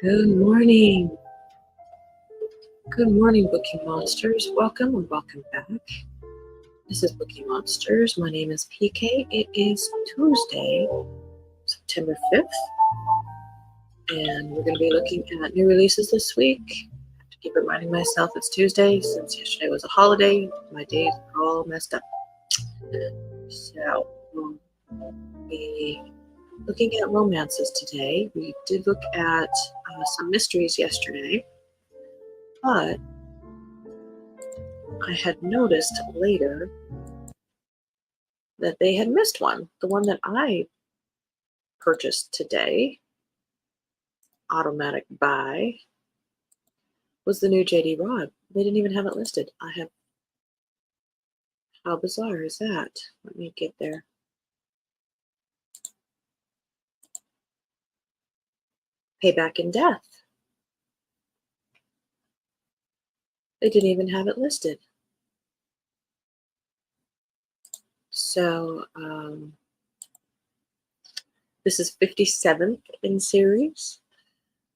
Good morning. Good morning, Bookie Monsters. Welcome or welcome back. This is Bookie Monsters. My name is PK. It is Tuesday, September 5th, and we're going to be looking at new releases this week. I have to keep reminding myself it's Tuesday since yesterday was a holiday. My days are all messed up. So, we'll be looking at romances today. We did look at some mysteries yesterday, but I had noticed later that they had missed one. The one that I purchased today, automatic buy, was the new JD Rod. They didn't even have it listed. How bizarre is that? Let me get there. Payback in Death. They didn't even have it listed. So this is 57th in series.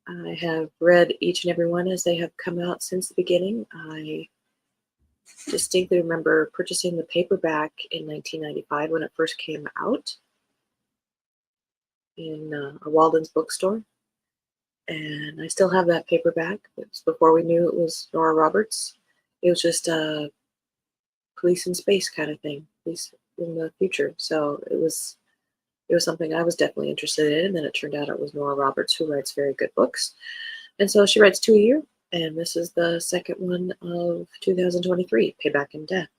I have read each and every one as they have come out since the beginning. I distinctly remember purchasing the paperback in 1995 when it first came out in a Walden's bookstore. And I still have that paperback. It was before we knew it was Nora Roberts. It was just a police in space kind of thing, police in the future. So it was something I was definitely interested in. And then it turned out it was Nora Roberts, who writes very good books. And so she writes 2 a year. And this is the second one of 2023, Payback in Death.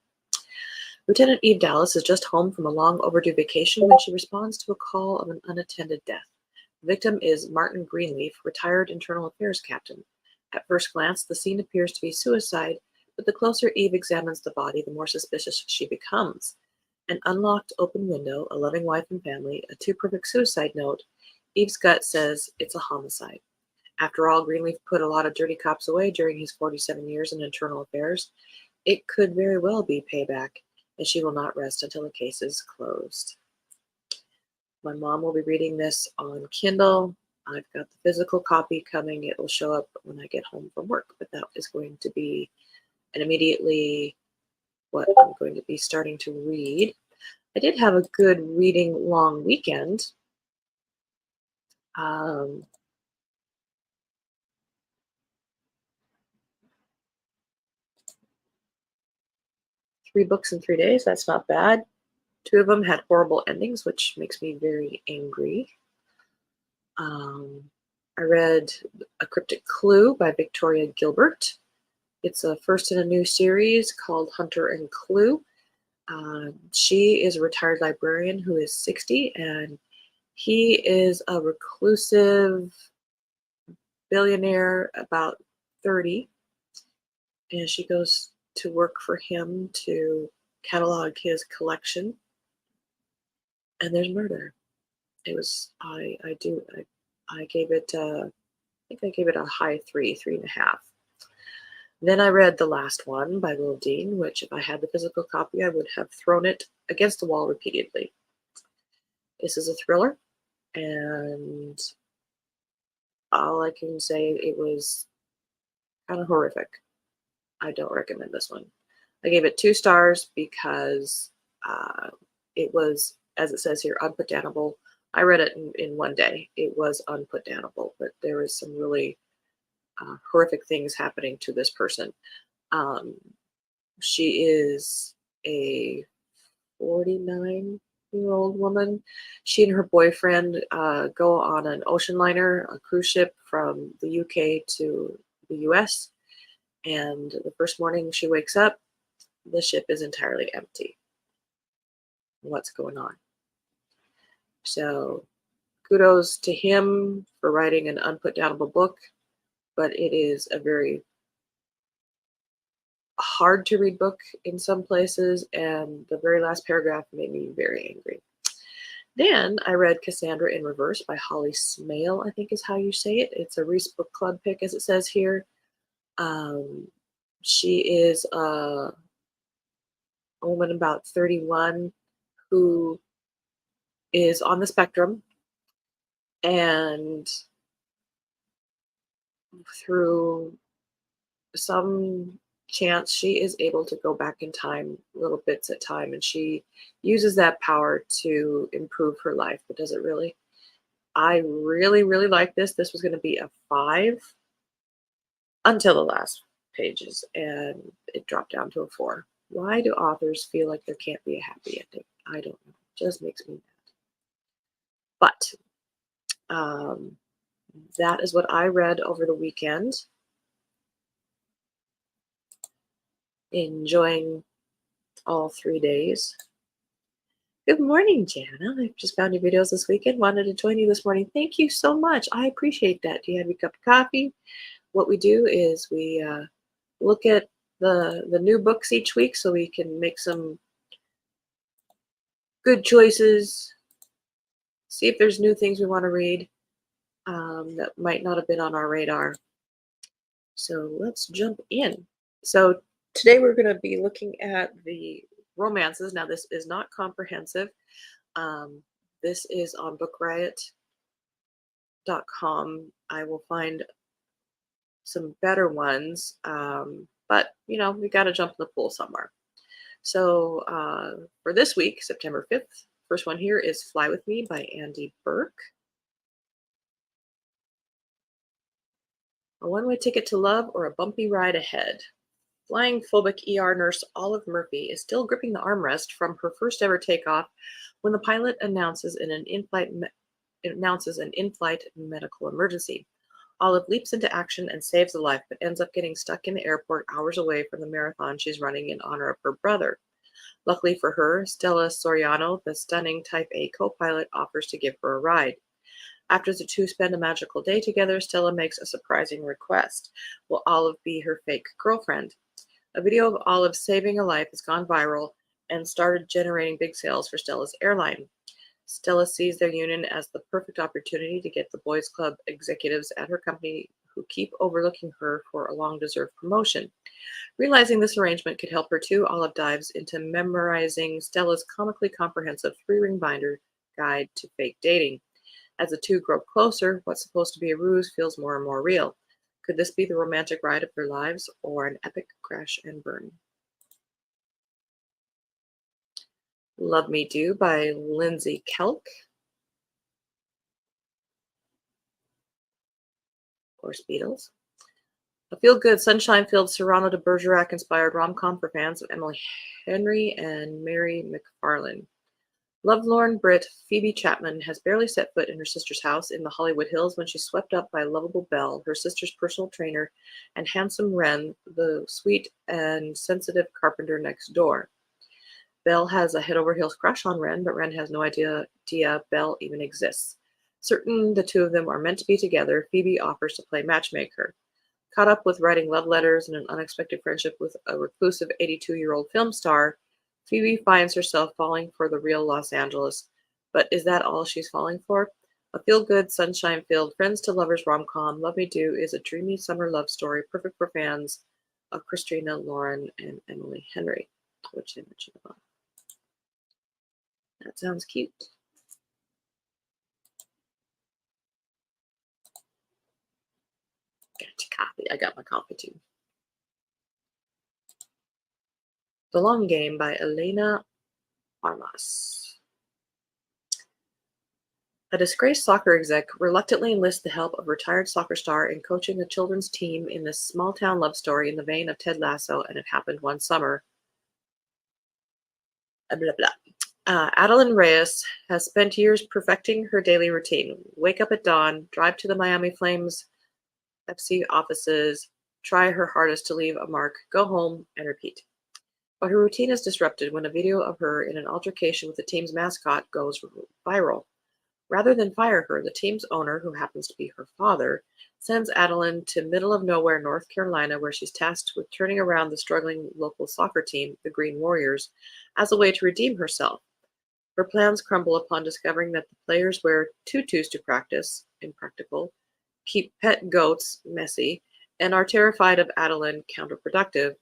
Lieutenant Eve Dallas is just home from a long overdue vacation when she responds to a call of an unattended death. The victim is Martin Greenleaf, retired internal affairs captain. At first glance, the scene appears to be suicide, but the closer Eve examines the body, the more suspicious she becomes. An unlocked open window, a loving wife and family, a too-perfect suicide note. Eve's gut says it's a homicide. After all, Greenleaf put a lot of dirty cops away during his 47 years in internal affairs. It could very well be payback, and she will not rest until the case is closed. My mom will be reading this on Kindle. I've got the physical copy coming. It will show up when I get home from work, but that is going to be immediately what I'm going to be starting to read. I did have a good reading long weekend. 3 books in 3 days. That's not bad. 2 of them had horrible endings, which makes me very angry. I read A Cryptic Clue by Victoria Gilbert. It's a first in a new series called Hunter and Clue. She is a retired librarian who is 60, and he is a reclusive billionaire about 30. And she goes to work for him to catalog his collection. And there's murder. It was I gave it I think I gave it a high 3.5. Then I read The Last One by Will Dean, which if I had the physical copy, I would have thrown it against the wall repeatedly. This is a thriller, and all I can say, it was kind of horrific. I don't recommend this one. I gave it 2 stars because it was, as it says here, unputdownable. I read it in 1 day. It was unputdownable, but there was some really horrific things happening to this person. She is a 49-year-old woman. She and her boyfriend go on an ocean liner, a cruise ship from the UK to the US. And the first morning she wakes up, the ship is entirely empty. What's going on? So kudos to him for writing an unputdownable book, but it is a very hard to read book in some places, and the very last paragraph made me very angry. Then I read Cassandra in Reverse by Holly Smale, I think is how you say it. It's a Reese Book Club pick, as it says here. She is a woman about 31 who is on the spectrum, and through some chance, she is able to go back in time little bits at time, and she uses that power to improve her life. But does it really? I really, really like this. This was going to be a 5 until the last pages, and it dropped down to a 4. Why do authors feel like there can't be a happy ending? I don't know. It just makes me mad. But um, that is what I read over the weekend. Enjoying all 3 days. Good morning, Jana. I just found your videos this weekend. Wanted to join you this morning. Thank you so much. I appreciate that. Do you have your cup of coffee? What we do is we look at the new books each week so we can make some good choices, see if there's new things we want to read that might not have been on our radar. So let's jump in. So today we're going to be looking at the romances. Now this is not comprehensive. This is on bookriot.com. I will find some better ones, but you know, we got to jump in the pool somewhere. So for this week, September 5th, first one here is Fly With Me by Andy Burke. A one-way ticket to love or a bumpy ride ahead. Flying phobic ER nurse Olive Murphy is still gripping the armrest from her first ever takeoff when the pilot announces an in-flight medical emergency. Olive leaps into action and saves a life, but ends up getting stuck in the airport hours away from the marathon she's running in honor of her brother. Luckily for her, Stella Soriano, the stunning Type A co-pilot, offers to give her a ride. After the two spend a magical day together, Stella makes a surprising request. Will Olive be her fake girlfriend? A video of Olive saving a life has gone viral and started generating big sales for Stella's airline. Stella sees their union as the perfect opportunity to get the boys' club executives at her company who keep overlooking her for a long-deserved promotion. Realizing this arrangement could help her too, Olive dives into memorizing Stella's comically comprehensive 3-ring binder guide to fake dating. As the two grow closer, what's supposed to be a ruse feels more and more real. Could this be the romantic ride of their lives or an epic crash and burn? Love Me Do by Lindsay Kelk. Of course, Beatles. A feel-good, sunshine-filled Cyrano de Bergerac-inspired rom-com for fans of Emily Henry and Mary McFarlane. Lovelorn Brit Phoebe Chapman has barely set foot in her sister's house in the Hollywood Hills when she's swept up by lovable Belle, her sister's personal trainer, and handsome Wren, the sweet and sensitive carpenter next door. Belle has a head-over-heels crush on Wren, but Wren has no idea Belle even exists. Certain the two of them are meant to be together, Phoebe offers to play matchmaker. Caught up with writing love letters and an unexpected friendship with a reclusive 82-year-old film star, Phoebe finds herself falling for the real Los Angeles. But is that all she's falling for? A feel-good, sunshine-filled, friends-to-lovers rom-com, Love Me Do is a dreamy summer love story perfect for fans of Christina Lauren and Emily Henry, which I mentioned above. That sounds cute. Got your coffee. I got my coffee too. The Long Game by Elena Armas. A disgraced soccer exec reluctantly enlists the help of a retired soccer star in coaching a children's team in this small-town love story in the vein of Ted Lasso and It Happened One Summer. Blah, blah. Adeline Reyes has spent years perfecting her daily routine. Wake up at dawn, drive to the Miami Flames FC offices, try her hardest to leave a mark, go home, and repeat. But her routine is disrupted when a video of her in an altercation with the team's mascot goes viral. Rather than fire her, the team's owner, who happens to be her father, sends Adeline to middle-of-nowhere North Carolina, where she's tasked with turning around the struggling local soccer team, the Green Warriors, as a way to redeem herself. Her plans crumble upon discovering that the players wear tutus to practice, impractical, keep pet goats, messy, and are terrified of Adeline, counterproductive,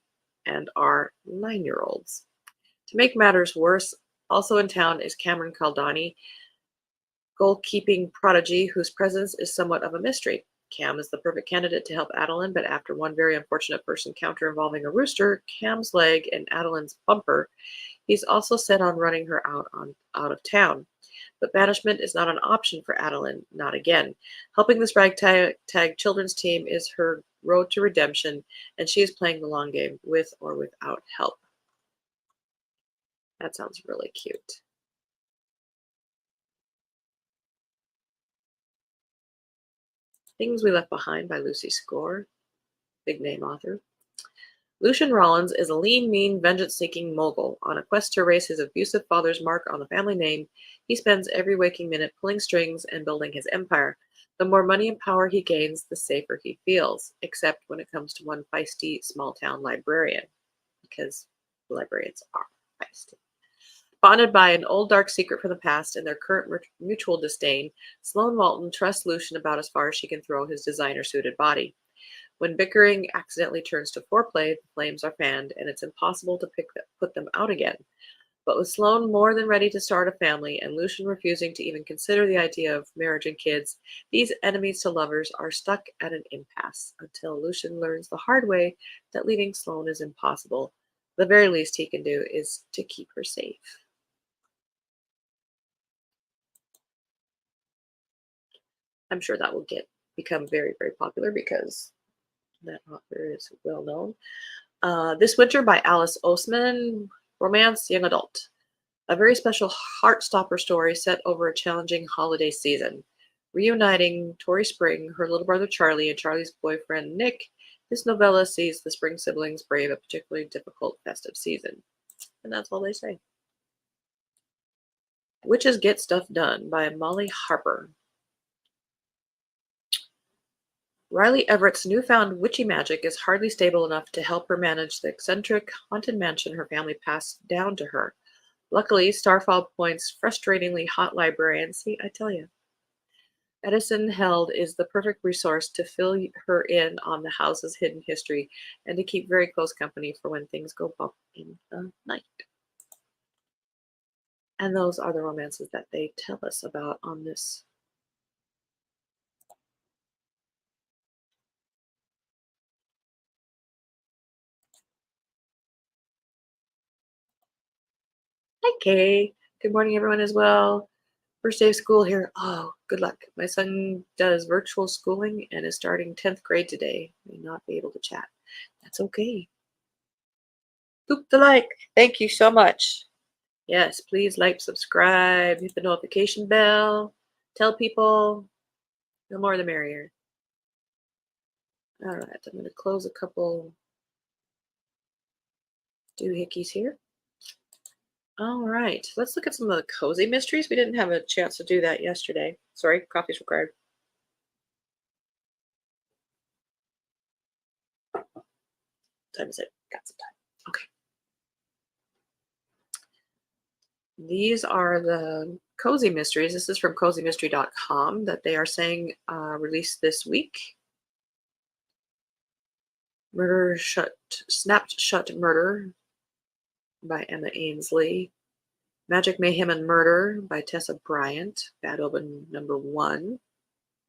and are 9-year-olds. To make matters worse, also in town is Cameron Caldani, goalkeeping prodigy whose presence is somewhat of a mystery. Cam is the perfect candidate to help Adeline, but after one very unfortunate first encounter involving a rooster, Cam's leg, and Adeline's bumper, he's also set on running her out of town. But banishment is not an option for Adeline, not again. Helping this ragtag children's team is her road to redemption, and she is playing the long game with or without help. That sounds really cute. Things We Left Behind by Lucy Score, big name author. Lucian Rollins is a lean, mean, vengeance-seeking mogul. On a quest to erase his abusive father's mark on the family name, he spends every waking minute pulling strings and building his empire. The more money and power he gains, the safer he feels, except when it comes to one feisty small-town librarian, because librarians are feisty. Bonded by an old dark secret from the past and their current mutual disdain, Sloane Walton trusts Lucian about as far as she can throw his designer-suited body. When bickering accidentally turns to foreplay, the flames are fanned, and it's impossible to put them out again. But with Sloane more than ready to start a family, and Lucian refusing to even consider the idea of marriage and kids, these enemies to lovers are stuck at an impasse until Lucian learns the hard way that leaving Sloane is impossible. The very least he can do is to keep her safe. I'm sure that will become very, very popular because that author is well known. This Winter by Alice Oseman, romance, young adult. A very special heart-stopper story set over a challenging holiday season. Reuniting Tori Spring, her little brother Charlie, and Charlie's boyfriend Nick, this novella sees the Spring siblings brave a particularly difficult festive season. And that's all they say. Witches Get Stuff Done by Molly Harper. Riley Everett's newfound witchy magic is hardly stable enough to help her manage the eccentric, haunted mansion her family passed down to her. Luckily, Starfall Point's frustratingly hot librarian, see, I tell you, Edison Held is the perfect resource to fill her in on the house's hidden history and to keep very close company for when things go bump in the night. And those are the romances that they tell us about on this. Hi, Kay. Good morning, everyone, as well. First day of school here. Oh, good luck. My son does virtual schooling and is starting 10th grade today. May not be able to chat. That's okay. Boop the like. Thank you so much. Yes, please like, subscribe, hit the notification bell, tell people. The more the merrier. All right, I'm going to close a couple doohickeys here. All right, let's look at some of the cozy mysteries. We didn't have a chance to do that yesterday. Sorry, coffee's required. Time is it? Got some time. Okay. These are the cozy mysteries. This is from cozymystery.com that they are saying released this week. Snapped Shut Murder by Emma Ainsley. Magic, Mayhem, and Murder by Tessa Bryant. Bad Omen #1.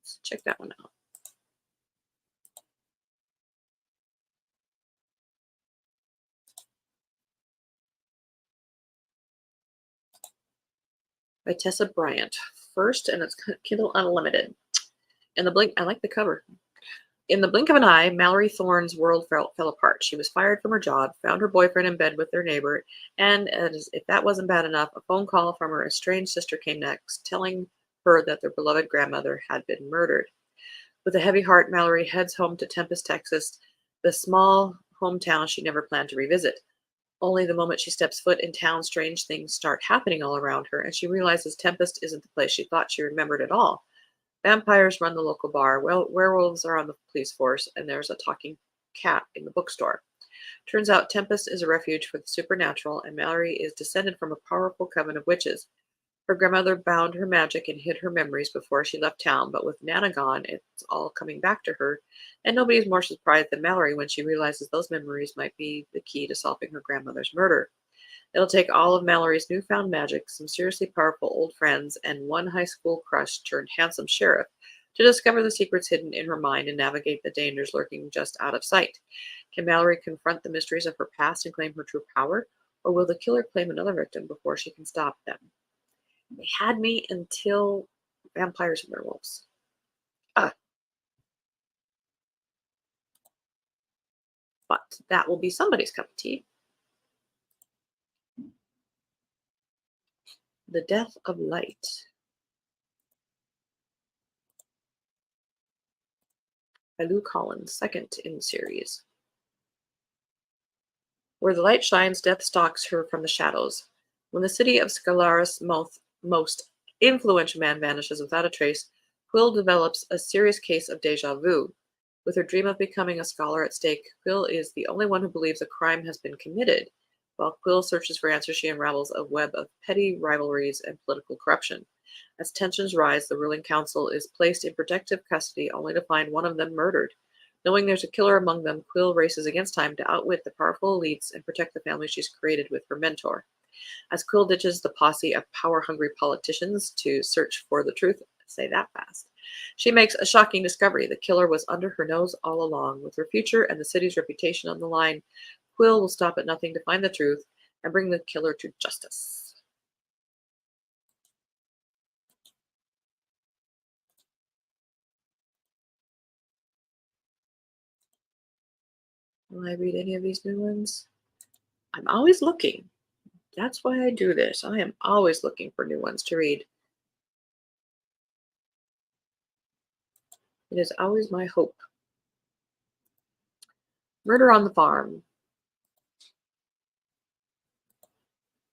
Let's check that one out. By Tessa Bryant. First, and it's Kindle Unlimited. In the blink, I like the cover. In the blink of an eye, Mallory Thorne's world fell apart. She was fired from her job, found her boyfriend in bed with their neighbor, and as if that wasn't bad enough, a phone call from her estranged sister came next, telling her that their beloved grandmother had been murdered. With a heavy heart, Mallory heads home to Tempest, Texas, the small hometown she never planned to revisit. Only the moment she steps foot in town, strange things start happening all around her, and she realizes Tempest isn't the place she thought she remembered at all. Vampires run the local bar, werewolves are on the police force, and there's a talking cat in the bookstore. Turns out Tempest is a refuge for the supernatural, and Mallory is descended from a powerful coven of witches. Her grandmother bound her magic and hid her memories before she left town, but with Nana gone, it's all coming back to her, and nobody's more surprised than Mallory when she realizes those memories might be the key to solving her grandmother's murder. It'll take all of Mallory's newfound magic, some seriously powerful old friends, and one high school crush turned handsome sheriff to discover the secrets hidden in her mind and navigate the dangers lurking just out of sight. Can Mallory confront the mysteries of her past and claim her true power, or will the killer claim another victim before she can stop them? They had me until vampires and werewolves. Ah, but that will be somebody's cup of tea. The Death of Light by Lou Collins, second in the series. Where the light shines, death stalks her from the shadows. When the city of Scalaris' most influential man vanishes without a trace, Quill develops a serious case of deja vu. With her dream of becoming a scholar at stake, Quill is the only one who believes a crime has been committed. While Quill searches for answers, she unravels a web of petty rivalries and political corruption. As tensions rise, the ruling council is placed in protective custody only to find one of them murdered. Knowing there's a killer among them, Quill races against time to outwit the powerful elites and protect the family she's created with her mentor. As Quill ditches the posse of power-hungry politicians to search for the truth, say that fast, she makes a shocking discovery. The killer was under her nose all along. With her future and the city's reputation on the line, Quill will stop at nothing to find the truth and bring the killer to justice. Will I read any of these new ones? I'm always looking. That's why I do this. I am always looking for new ones to read. It is always my hope. Murder on the Farm.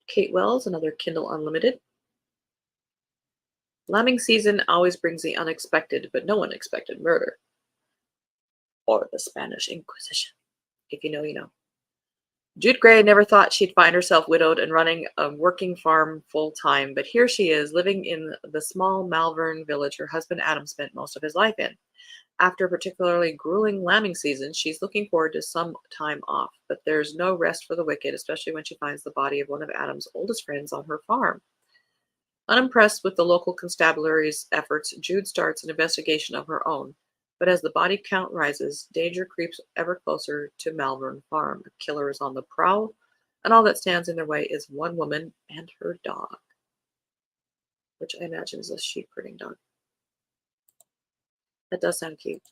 Kate Wells, another Kindle Unlimited. Lambing season always brings the unexpected, but no one expected murder. Or the Spanish Inquisition. If you know, you know. Jude Grey never thought she'd find herself widowed and running a working farm full-time, but here she is, living in the small Malvern village her husband Adam spent most of his life in. After a particularly grueling lambing season, she's looking forward to some time off, but there's no rest for the wicked, especially when she finds the body of one of Adam's oldest friends on her farm. Unimpressed with the local constabulary's efforts, Jude starts an investigation of her own. But as the body count rises, danger creeps ever closer to Malvern Farm. A killer is on the prowl, and all that stands in their way is one woman and her dog, which I imagine is a sheep herding dog. That does sound cute.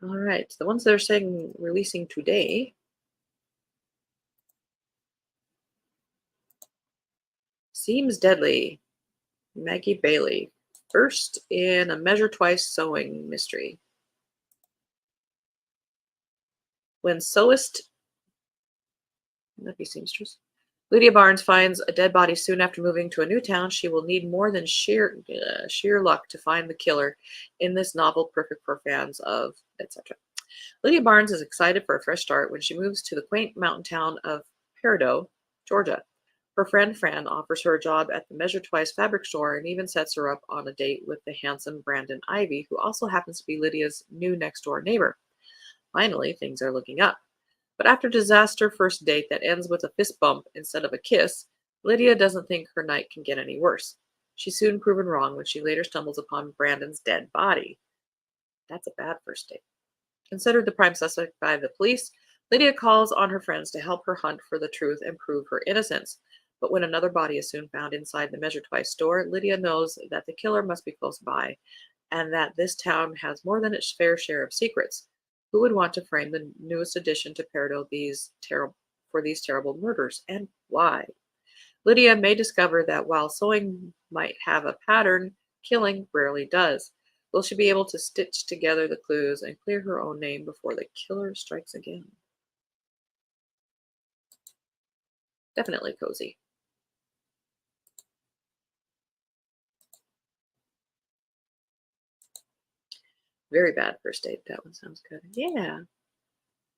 All right, the ones that are saying releasing today. Seems Deadly, Maggie Bailey. First in a Measure Twice sewing mystery. When sewist, that'd be seamstress, Lydia Barnes finds a dead body soon after moving to a new town, she will need more than sheer luck to find the killer in this novel perfect for fans of etc. Lydia Barnes is excited for a fresh start when she moves to the quaint mountain town of Peridot, Georgia. Her friend Fran offers her a job at the Measure Twice fabric store and even sets her up on a date with the handsome Brandon Ivy, who also happens to be Lydia's new next-door neighbor. Finally, things are looking up. But after a disaster first date that ends with a fist bump instead of a kiss, Lydia doesn't think her night can get any worse. She's soon proven wrong when she later stumbles upon Brandon's dead body. That's a bad first date. Considered the prime suspect by the police, Lydia calls on her friends to help her hunt for the truth and prove her innocence. But when another body is soon found inside the Measure Twice store, Lydia knows that the killer must be close by, and that this town has more than its fair share of secrets. Who would want to frame the newest addition to Peridot for these terrible murders, and why? Lydia may discover that while sewing might have a pattern, killing rarely does. Will she be able to stitch together the clues and clear her own name before the killer strikes again? Definitely cozy. Very bad first date. That one sounds good. Yeah.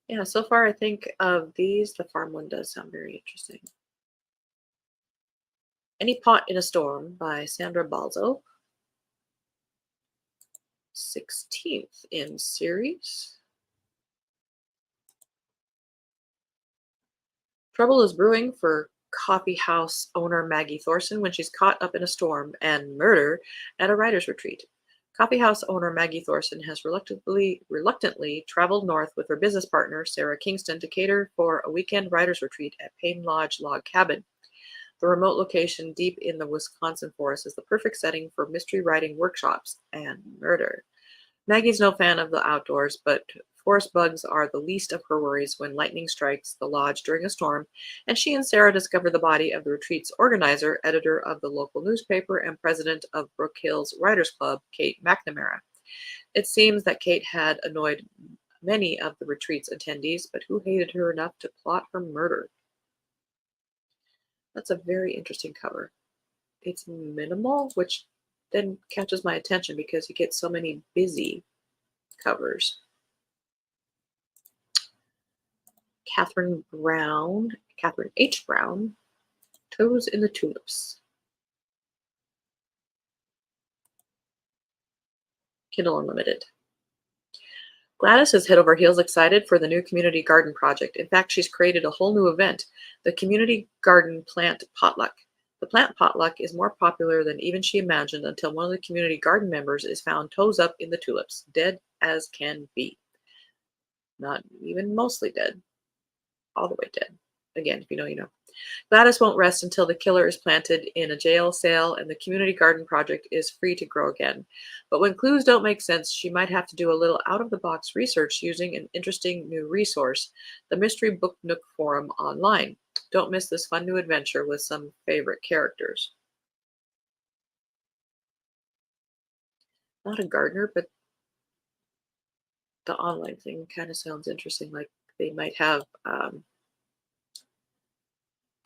Yeah, so far I think of these, the farm one does sound very interesting. Any Pot in a Storm by Sandra Balzo. 16th in series. Trouble is brewing for coffee house owner Maggie Thorson when she's caught up in a storm, and murder at a writer's retreat. Coffee house owner Maggie Thorson has reluctantly traveled north with her business partner, Sarah Kingston, to cater for a weekend writer's retreat at Payne Lodge Log Cabin. The remote location deep in the Wisconsin forest is the perfect setting for mystery writing workshops and murder. Maggie's no fan of the outdoors, but forest bugs are the least of her worries when lightning strikes the lodge during a storm, and she and Sarah discover the body of the retreat's organizer, editor of the local newspaper, and president of Brook Hills Writers Club, Kate McNamara. It seems that Kate had annoyed many of the retreat's attendees, but who hated her enough to plot her murder? That's a very interesting cover. It's minimal, which then catches my attention because you get so many busy covers. Catherine H. Brown, Toes in the Tulips. Kindle Unlimited. Gladys is head over heels excited for the new community garden project. In fact, she's created a whole new event, the Community Garden Plant Potluck. The plant potluck is more popular than even she imagined until one of the community garden members is found toes up in the tulips, dead as can be. Not even mostly dead. All the way dead. Again, if you know, you know. Gladys won't rest until the killer is planted in a jail cell and the community garden project is free to grow again. But when clues don't make sense, she might have to do a little out-of-the-box research using an interesting new resource, the Mystery Book Nook forum online. Don't miss this fun new adventure with some favorite characters. Not a gardener, but the online thing kind of sounds interesting. Like they might have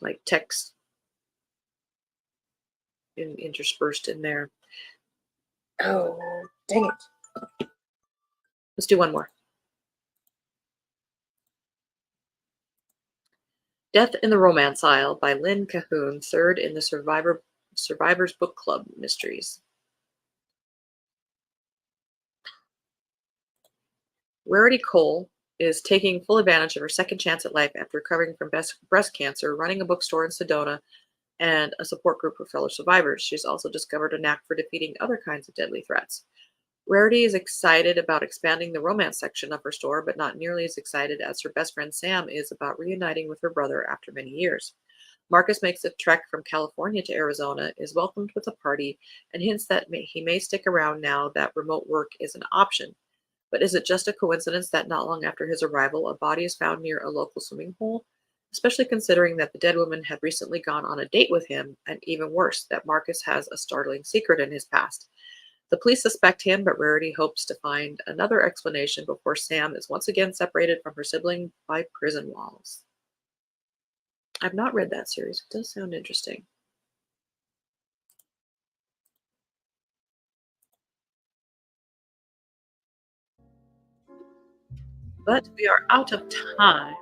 like text interspersed in there. Oh, dang it. Let's do one more. Death in the Romance Isle by Lynn Cahoon, third in the Survivors Book Club Mysteries. Rarity Cole is taking full advantage of her second chance at life after recovering from breast cancer, running a bookstore in Sedona, and a support group for fellow survivors. She's also discovered a knack for defeating other kinds of deadly threats. Rarity is excited about expanding the romance section of her store, but not nearly as excited as her best friend Sam is about reuniting with her brother after many years. Marcus makes a trek from California to Arizona, is welcomed with a party, and hints that he may stick around now that remote work is an option. But is it just a coincidence that not long after his arrival, a body is found near a local swimming hole? Especially considering that the dead woman had recently gone on a date with him, and even worse, that Marcus has a startling secret in his past. The police suspect him, but Rarity hopes to find another explanation before Sam is once again separated from her sibling by prison walls. I've not read that series. It does sound interesting. But we are out of time.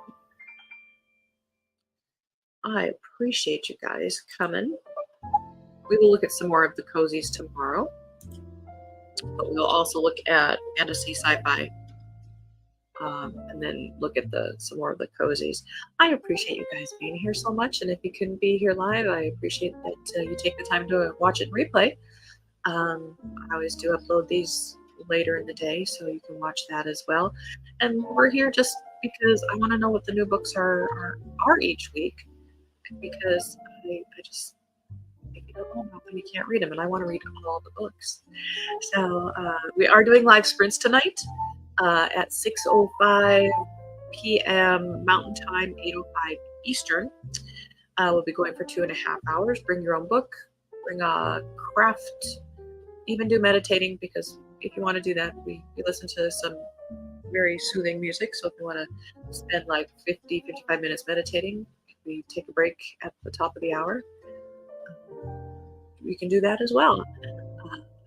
I appreciate you guys coming. We will look at some more of the cozies tomorrow. But we'll also look at fantasy, sci-fi, and then look at some more of the cozies. I appreciate you guys being here so much, and if you couldn't be here live, I appreciate that you take the time to watch it and replay. I always do upload these later in the day, so you can watch that as well. And we're here just because I want to know what the new books are each week, because I just, if you don't know about them, you can't read them, and I want to read all the books. So we are doing live sprints tonight at 6:05 p.m. Mountain Time, 8:05 Eastern. We'll be going for 2.5 hours. Bring your own book, bring a craft, even do meditating, because if you want to do that, we listen to some very soothing music. So if you want to spend like 55 minutes meditating, we take a break at the top of the hour. You can do that as well.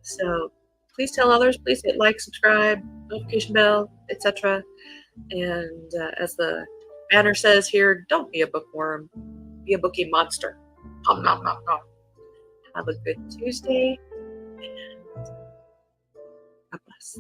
So please tell others, please hit like, subscribe, notification bell, etc. And as the banner says here, don't be a bookworm, be a bookie monster. Nom, nom, nom, nom. Have a good Tuesday, and God bless.